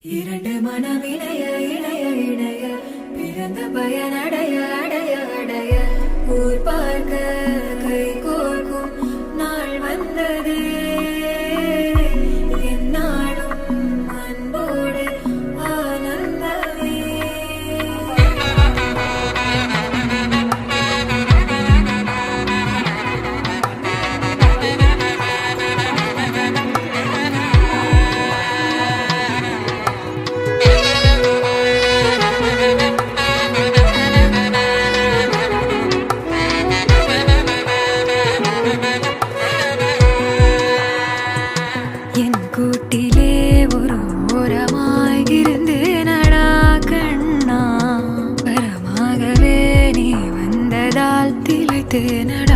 இரண்டு மனம் இணைய இணைய இணைய பிறந்த பயனடைய அடைய அடைய ஊர் பார்க்க கை கோர்க்கும் நாள் வந்ததே என்னாலும் அன்போடு ஆனந்தமே. என் கூட்டிலே ஒரு ஓரமாய் இருந்தேனடா கண்ணா, வரமாகவே நீ வந்ததால் திளைத்தேனடா.